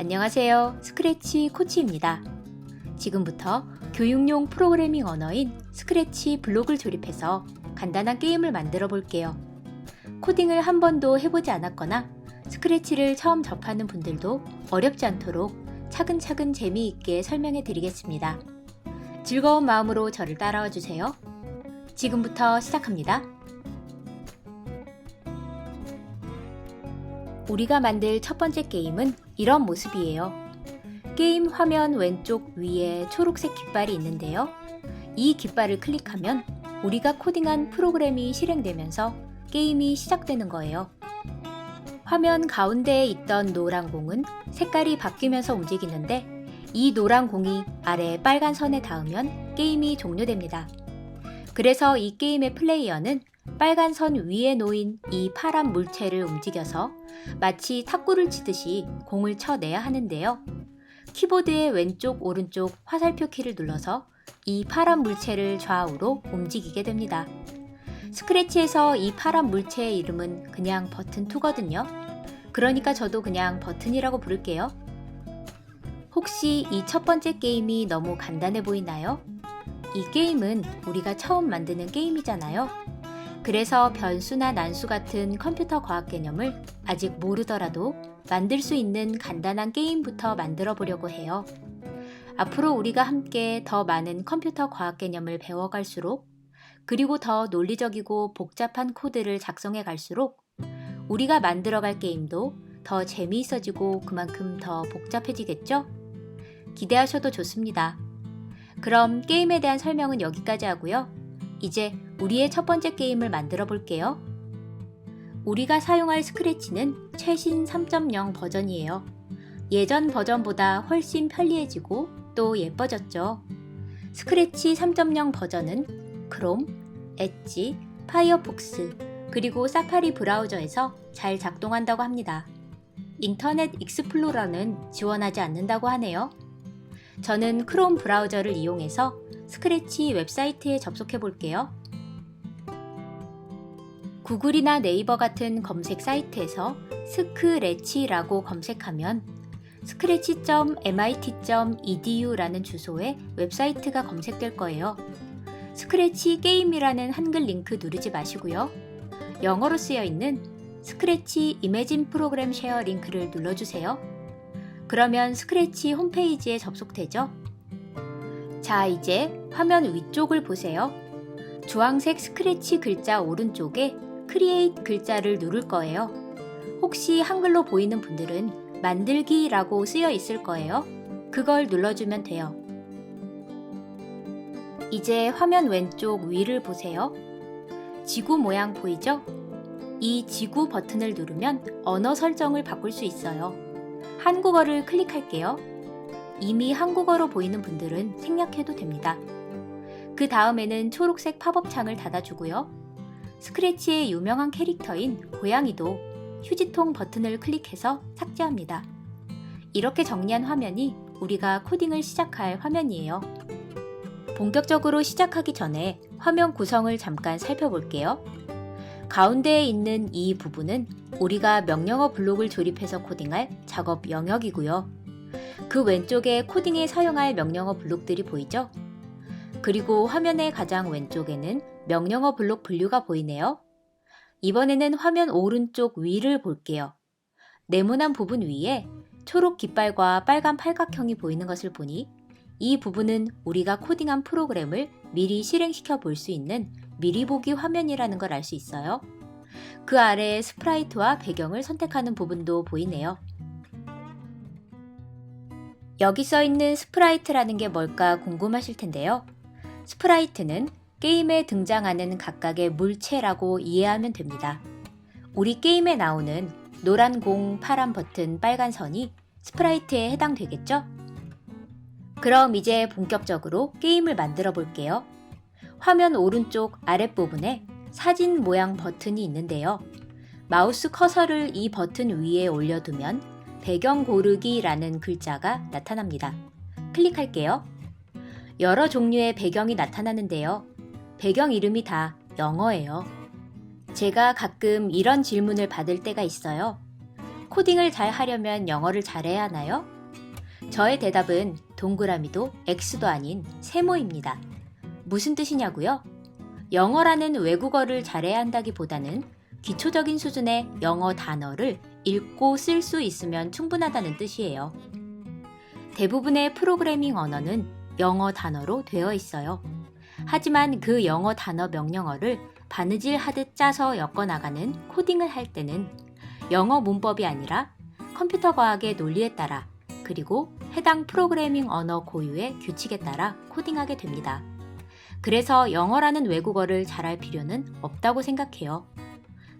안녕하세요. 스크래치 코치입니다. 지금부터 교육용 프로그래밍 언어인 스크래치 블록을 조립해서 간단한 게임을 만들어 볼게요. 코딩을 한 번도 해보지 않았거나 스크래치를 처음 접하는 분들도 어렵지 않도록 차근차근 재미있게 설명해 드리겠습니다. 즐거운 마음으로 저를 따라와 주세요. 지금부터 시작합니다. 우리가 만들 첫 번째 게임은 이런 모습이에요. 게임 화면 왼쪽 위에 초록색 깃발이 있는데요. 이 깃발을 클릭하면 우리가 코딩한 프로그램이 실행되면서 게임이 시작되는 거예요. 화면 가운데에 있던 노란 공은 색깔이 바뀌면서 움직이는데 이 노란 공이 아래 빨간 선에 닿으면 게임이 종료됩니다. 그래서 이 게임의 플레이어는 빨간 선 위에 놓인 이 파란 물체를 움직여서 마치 탁구를 치듯이 공을 쳐내야 하는데요. 키보드의 왼쪽, 오른쪽 화살표 키를 눌러서 이 파란 물체를 좌우로 움직이게 됩니다. 스크래치에서 이 파란 물체의 이름은 그냥 버튼2거든요. 그러니까 저도 그냥 버튼이라고 부를게요. 혹시 이 첫 번째 게임이 너무 간단해 보이나요? 이 게임은 우리가 처음 만드는 게임이잖아요. 그래서 변수나 난수 같은 컴퓨터 과학 개념을 아직 모르더라도 만들 수 있는 간단한 게임부터 만들어 보려고 해요. 앞으로 우리가 함께 더 많은 컴퓨터 과학 개념을 배워갈수록 그리고 더 논리적이고 복잡한 코드를 작성해 갈수록 우리가 만들어갈 게임도 더 재미있어지고 그만큼 더 복잡해지겠죠? 기대하셔도 좋습니다. 그럼 게임에 대한 설명은 여기까지 하고요. 이제 우리의 첫 번째 게임을 만들어 볼게요. 우리가 사용할 스크래치는 최신 3.0 버전이에요. 예전 버전보다 훨씬 편리해지고 또 예뻐졌죠. 스크래치 3.0 버전은 크롬, 엣지, 파이어폭스, 그리고 사파리 브라우저에서 잘 작동한다고 합니다. 인터넷 익스플로러는 지원하지 않는다고 하네요. 저는 크롬 브라우저를 이용해서 스크래치 웹사이트에 접속해 볼게요. 구글이나 네이버 같은 검색 사이트에서 스크래치라고 검색하면 scratch.mit.edu라는 주소에 웹사이트가 검색될 거예요. 스크래치 게임이라는 한글 링크 누르지 마시고요. 영어로 쓰여 있는 스크래치 이매진 프로그램 쉐어 링크를 눌러주세요. 그러면 스크래치 홈페이지에 접속되죠? 자, 이제 화면 위쪽을 보세요. 주황색 스크래치 글자 오른쪽에 크리에이트 글자를 누를 거예요. 혹시 한글로 보이는 분들은 만들기라고 쓰여 있을 거예요. 그걸 눌러주면 돼요. 이제 화면 왼쪽 위를 보세요. 지구 모양 보이죠? 이 지구 버튼을 누르면 언어 설정을 바꿀 수 있어요. 한국어를 클릭할게요. 이미 한국어로 보이는 분들은 생략해도 됩니다. 그 다음에는 초록색 팝업 창을 닫아주고요. 스크래치의 유명한 캐릭터인 고양이도 휴지통 버튼을 클릭해서 삭제합니다. 이렇게 정리한 화면이 우리가 코딩을 시작할 화면이에요. 본격적으로 시작하기 전에 화면 구성을 잠깐 살펴볼게요. 가운데에 있는 이 부분은 우리가 명령어 블록을 조립해서 코딩할 작업 영역이고요. 그 왼쪽에 코딩에 사용할 명령어 블록들이 보이죠? 그리고 화면의 가장 왼쪽에는 명령어 블록 분류가 보이네요. 이번에는 화면 오른쪽 위를 볼게요. 네모난 부분 위에 초록 깃발과 빨간 팔각형이 보이는 것을 보니 이 부분은 우리가 코딩한 프로그램을 미리 실행시켜 볼 수 있는 미리 보기 화면이라는 걸 알 수 있어요. 그 아래에 스프라이트와 배경을 선택하는 부분도 보이네요. 여기 써 있는 스프라이트라는 게 뭘까 궁금하실 텐데요. 스프라이트는 게임에 등장하는 각각의 물체라고 이해하면 됩니다. 우리 게임에 나오는 노란 공, 파란 버튼, 빨간 선이 스프라이트에 해당되겠죠? 그럼 이제 본격적으로 게임을 만들어 볼게요. 화면 오른쪽 아랫부분에 사진 모양 버튼이 있는데요. 마우스 커서를 이 버튼 위에 올려두면 배경 고르기라는 글자가 나타납니다. 클릭할게요. 여러 종류의 배경이 나타나는데요. 배경 이름이 다 영어예요. 제가 가끔 이런 질문을 받을 때가 있어요. 코딩을 잘 하려면 영어를 잘해야 하나요? 저의 대답은 동그라미도 X도 아닌 세모입니다. 무슨 뜻이냐고요? 영어라는 외국어를 잘해야 한다기보다는 기초적인 수준의 영어 단어를 읽고 쓸 수 있으면 충분하다는 뜻이에요. 대부분의 프로그래밍 언어는 영어 단어로 되어 있어요. 하지만 그 영어 단어 명령어를 바느질 하듯 짜서 엮어나가는 코딩을 할 때는 영어 문법이 아니라 컴퓨터 과학의 논리에 따라 그리고 해당 프로그래밍 언어 고유의 규칙에 따라 코딩하게 됩니다. 그래서 영어라는 외국어를 잘할 필요는 없다고 생각해요.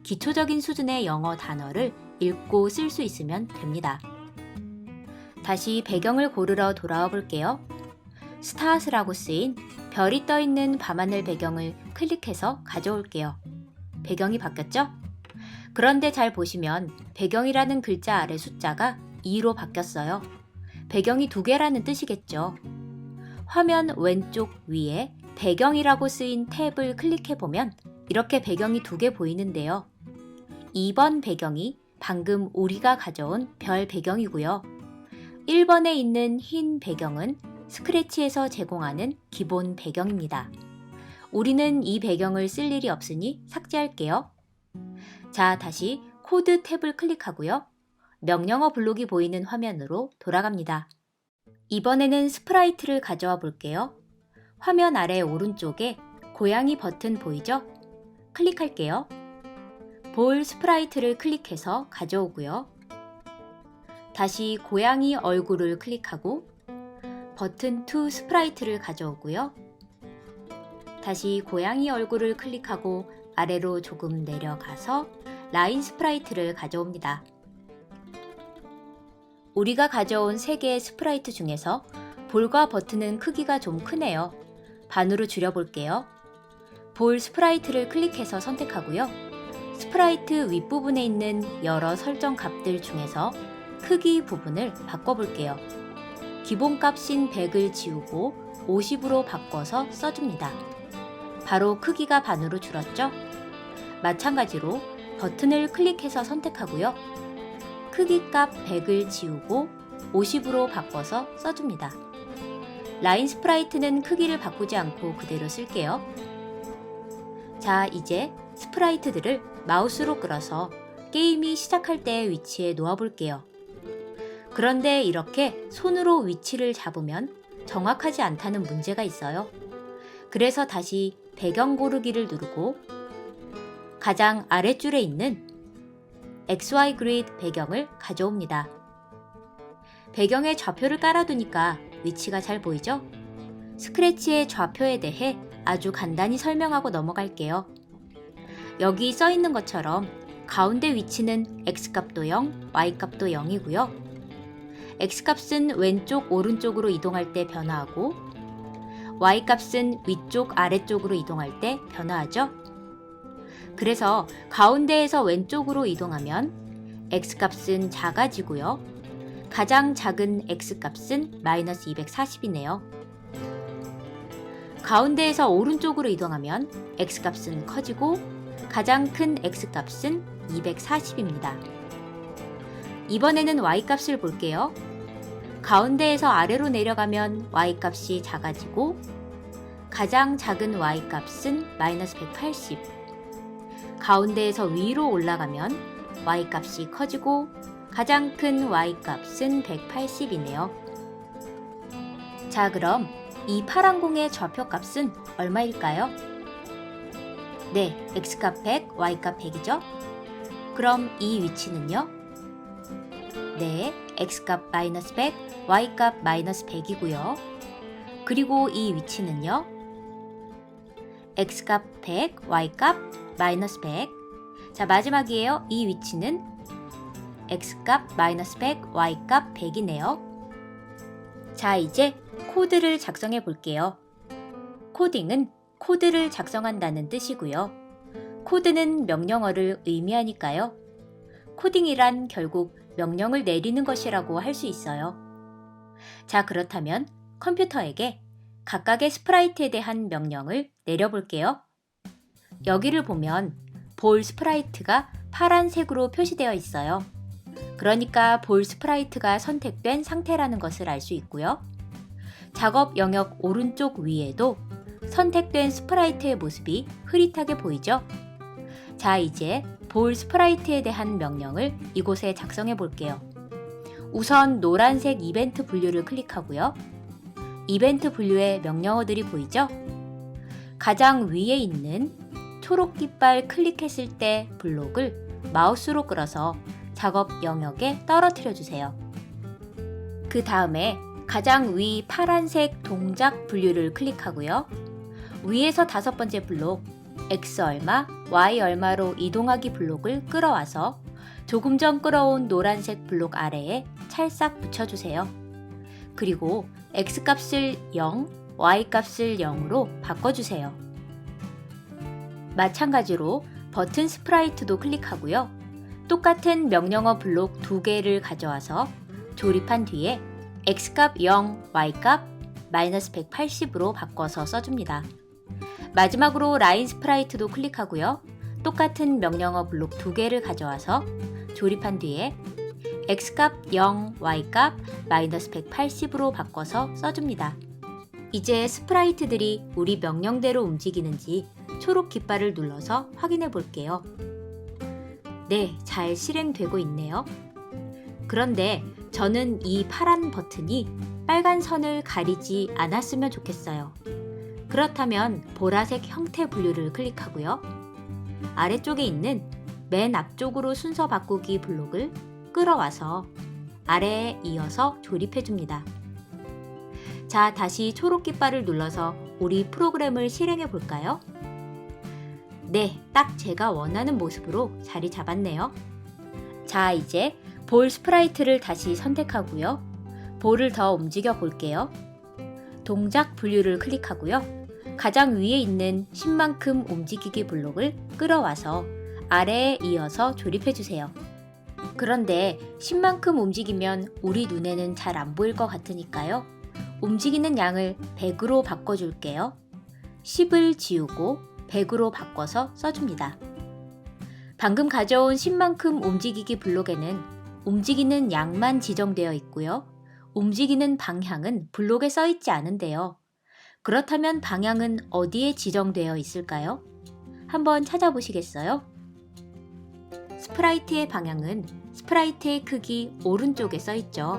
기초적인 수준의 영어 단어를 읽고 쓸 수 있으면 됩니다. 다시 배경을 고르러 돌아와 볼게요. 스타스라고 쓰인 별이 떠있는 밤하늘 배경을 클릭해서 가져올게요. 배경이 바뀌었죠? 그런데 잘 보시면 배경이라는 글자 아래 숫자가 2로 바뀌었어요. 배경이 2개라는 뜻이겠죠. 화면 왼쪽 위에 배경이라고 쓰인 탭을 클릭해보면 이렇게 배경이 2개 보이는데요. 2번 배경이 방금 우리가 가져온 별 배경이고요. 1번에 있는 흰 배경은 스크래치에서 제공하는 기본 배경입니다. 우리는 이 배경을 쓸 일이 없으니 삭제할게요. 자, 다시 코드 탭을 클릭하고요. 명령어 블록이 보이는 화면으로 돌아갑니다. 이번에는 스프라이트를 가져와 볼게요. 화면 아래 오른쪽에 고양이 버튼 보이죠? 클릭할게요. 볼 스프라이트를 클릭해서 가져오고요. 다시 고양이 얼굴을 클릭하고 버튼 2 스프라이트를 가져오고요. 다시 고양이 얼굴을 클릭하고 아래로 조금 내려가서 라인 스프라이트를 가져옵니다. 우리가 가져온 3개의 스프라이트 중에서 볼과 버튼은 크기가 좀 크네요. 반으로 줄여볼게요. 볼 스프라이트를 클릭해서 선택하고요. 스프라이트 윗부분에 있는 여러 설정 값들 중에서 크기 부분을 바꿔볼게요. 기본값인 100을 지우고 50으로 바꿔서 써줍니다. 바로 크기가 반으로 줄었죠? 마찬가지로 버튼을 클릭해서 선택하고요. 크기값 100을 지우고 50으로 바꿔서 써줍니다. 라인 스프라이트는 크기를 바꾸지 않고 그대로 쓸게요. 자, 이제 스프라이트들을 마우스로 끌어서 게임이 시작할 때의 위치에 놓아볼게요. 그런데 이렇게 손으로 위치를 잡으면 정확하지 않다는 문제가 있어요. 그래서 다시 배경 고르기를 누르고 가장 아랫줄에 있는 XY 그리드 배경을 가져옵니다. 배경에 좌표를 깔아두니까 위치가 잘 보이죠? 스크래치의 좌표에 대해 아주 간단히 설명하고 넘어갈게요. 여기 써 있는 것처럼 가운데 위치는 X값도 0, Y값도 0이고요. X값은 왼쪽 오른쪽으로 이동할 때 변화하고 Y값은 위쪽 아래쪽으로 이동할 때 변화하죠. 그래서 가운데에서 왼쪽으로 이동하면 X값은 작아지고요. 가장 작은 X값은 마이너스 240이네요. 가운데에서 오른쪽으로 이동하면 X값은 커지고 가장 큰 X값은 240입니다. 이번에는 Y값을 볼게요. 가운데에서 아래로 내려가면 Y값이 작아지고 가장 작은 Y값은 마이너스 180. 가운데에서 위로 올라가면 Y값이 커지고 가장 큰 Y값은 180이네요. 자, 그럼 이 파란 공의 좌표값은 얼마일까요? 네, X값 100, Y값 100이죠? 그럼 이 위치는요? 네, X값 마이너스 100, Y값 마이너스 100이고요. 그리고 이 위치는요? X값 100, Y값 마이너스 100. 자, 마지막이에요. 이 위치는 X값 마이너스 100, Y값 100이네요. 자, 이제 코드를 작성해 볼게요. 코딩은 코드를 작성한다는 뜻이고요. 코드는 명령어를 의미하니까요. 코딩이란 결국 명령을 내리는 것이라고 할 수 있어요. 자, 그렇다면 컴퓨터에게 각각의 스프라이트에 대한 명령을 내려볼게요. 여기를 보면 볼 스프라이트가 파란색으로 표시되어 있어요. 그러니까 볼 스프라이트가 선택된 상태라는 것을 알 수 있고요. 작업 영역 오른쪽 위에도 선택된 스프라이트의 모습이 흐릿하게 보이죠? 자, 이제 볼 스프라이트에 대한 명령을 이곳에 작성해 볼게요. 우선 노란색 이벤트 분류를 클릭하고요. 이벤트 분류의 명령어들이 보이죠? 가장 위에 있는 초록 깃발 클릭했을 때 블록을 마우스로 끌어서 작업 영역에 떨어뜨려 주세요. 그 다음에 가장 위 파란색 동작 분류를 클릭하고요. 위에서 5번째 블록 X 얼마, Y 얼마로 이동하기 블록을 끌어와서 조금 전 끌어온 노란색 블록 아래에 찰싹 붙여주세요. 그리고 X 값을 0, Y 값을 0으로 바꿔주세요. 마찬가지로 버튼 스프라이트도 클릭하고요. 똑같은 명령어 블록 2개를 가져와서 조립한 뒤에 X값 0, Y값 마이너스 180으로 바꿔서 써줍니다. 마지막으로 라인 스프라이트도 클릭하고요. 똑같은 명령어 블록 2개를 가져와서 조립한 뒤에 X값 0, Y값 마이너스 180으로 바꿔서 써줍니다. 이제 스프라이트들이 우리 명령대로 움직이는지 초록 깃발을 눌러서 확인해 볼게요. 네, 잘 실행되고 있네요. 그런데 저는 이 파란 버튼이 빨간 선을 가리지 않았으면 좋겠어요. 그렇다면 보라색 형태 분류를 클릭하고요. 아래쪽에 있는 맨 앞쪽으로 순서 바꾸기 블록을 끌어와서 아래에 이어서 조립해 줍니다. 자, 다시 초록 깃발을 눌러서 우리 프로그램을 실행해 볼까요? 네, 딱 제가 원하는 모습으로 자리 잡았네요. 자, 이제 볼 스프라이트를 다시 선택하고요. 볼을 더 움직여 볼게요. 동작 분류를 클릭하고요. 가장 위에 있는 10만큼 움직이기 블록을 끌어와서 아래에 이어서 조립해 주세요. 그런데 10만큼 움직이면 우리 눈에는 잘 안 보일 것 같으니까요. 움직이는 양을 100으로 바꿔줄게요. 10을 지우고 100으로 바꿔서 써줍니다. 방금 가져온 10만큼 움직이기 블록에는 움직이는 양만 지정되어 있고요. 움직이는 방향은 블록에 써 있지 않은데요. 그렇다면 방향은 어디에 지정되어 있을까요? 한번 찾아보시겠어요? 스프라이트의 방향은 스프라이트의 크기 오른쪽에 써 있죠.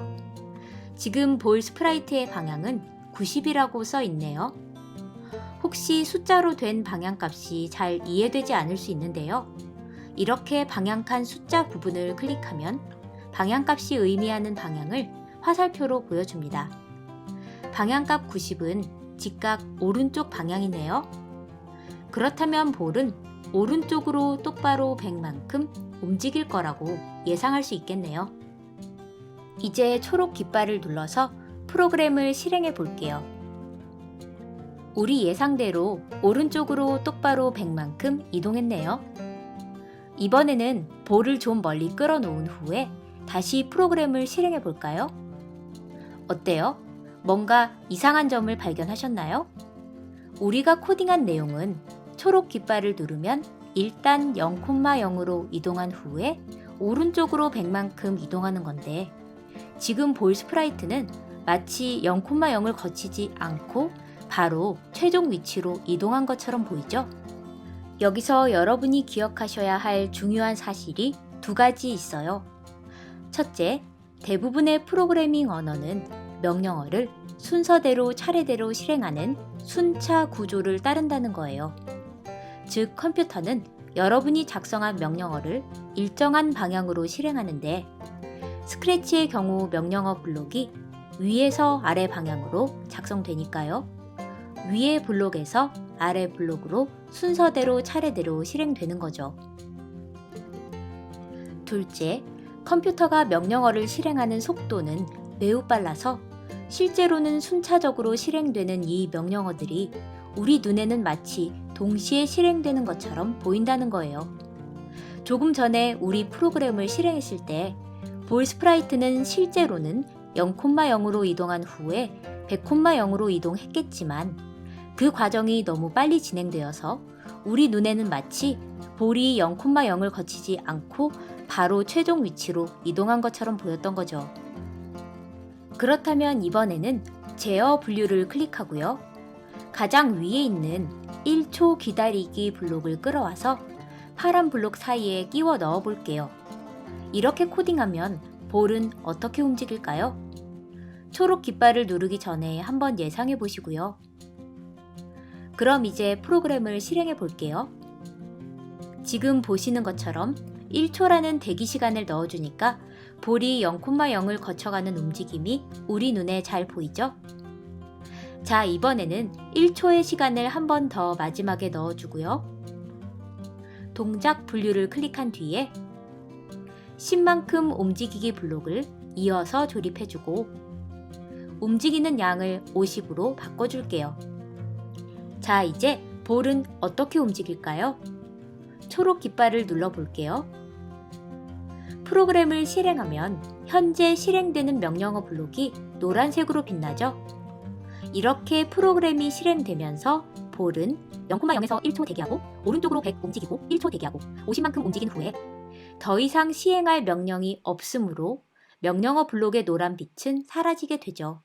지금 볼 스프라이트의 방향은 90이라고 써 있네요. 혹시 숫자로 된 방향값이 잘 이해되지 않을 수 있는데요. 이렇게 방향칸 숫자 부분을 클릭하면 방향값이 의미하는 방향을 화살표로 보여줍니다. 방향값 90은 직각 오른쪽 방향이네요. 그렇다면 볼은 오른쪽으로 똑바로 100만큼 움직일 거라고 예상할 수 있겠네요. 이제 초록 깃발을 눌러서 프로그램을 실행해 볼게요. 우리 예상대로 오른쪽으로 똑바로 100만큼 이동했네요. 이번에는 볼을 좀 멀리 끌어놓은 후에 다시 프로그램을 실행해 볼까요? 어때요? 뭔가 이상한 점을 발견하셨나요? 우리가 코딩한 내용은 초록 깃발을 누르면 일단 0,0으로 이동한 후에 오른쪽으로 100만큼 이동하는 건데 지금 볼 스프라이트는 마치 0,0을 거치지 않고 바로 최종 위치로 이동한 것처럼 보이죠? 여기서 여러분이 기억하셔야 할 중요한 사실이 2가지 있어요. 첫째, 대부분의 프로그래밍 언어는 명령어를 순서대로 차례대로 실행하는 순차 구조를 따른다는 거예요. 즉, 컴퓨터는 여러분이 작성한 명령어를 일정한 방향으로 실행하는데 스크래치의 경우 명령어 블록이 위에서 아래 방향으로 작성되니까요. 위의 블록에서 아래 블록으로 순서대로 차례대로 실행되는 거죠. 둘째, 컴퓨터가 명령어를 실행하는 속도는 매우 빨라서 실제로는 순차적으로 실행되는 이 명령어들이 우리 눈에는 마치 동시에 실행되는 것처럼 보인다는 거예요. 조금 전에 우리 프로그램을 실행했을 때 볼 스프라이트는 실제로는 0,0으로 이동한 후에 100,0으로 이동했겠지만 그 과정이 너무 빨리 진행되어서 우리 눈에는 마치 볼이 0,0을 거치지 않고 바로 최종 위치로 이동한 것처럼 보였던 거죠. 그렇다면 이번에는 제어 분류를 클릭하고요. 가장 위에 있는 1초 기다리기 블록을 끌어와서 파란 블록 사이에 끼워 넣어 볼게요. 이렇게 코딩하면 볼은 어떻게 움직일까요? 초록 깃발을 누르기 전에 한번 예상해 보시고요. 그럼 이제 프로그램을 실행해 볼게요. 지금 보시는 것처럼 1초라는 대기 시간을 넣어주니까 볼이 0,0을 거쳐가는 움직임이 우리 눈에 잘 보이죠? 자, 이번에는 1초의 시간을 한 번 더 마지막에 넣어주고요. 동작 분류를 클릭한 뒤에 10만큼 움직이기 블록을 이어서 조립해주고 움직이는 양을 50으로 바꿔줄게요. 자, 이제 볼은 어떻게 움직일까요? 초록 깃발을 눌러볼게요. 프로그램을 실행하면 현재 실행되는 명령어 블록이 노란색으로 빛나죠? 이렇게 프로그램이 실행되면서 볼은 0,0에서 1초 대기하고 오른쪽으로 100 움직이고 1초 대기하고 50만큼 움직인 후에 더 이상 시행할 명령이 없으므로 명령어 블록의 노란 빛은 사라지게 되죠.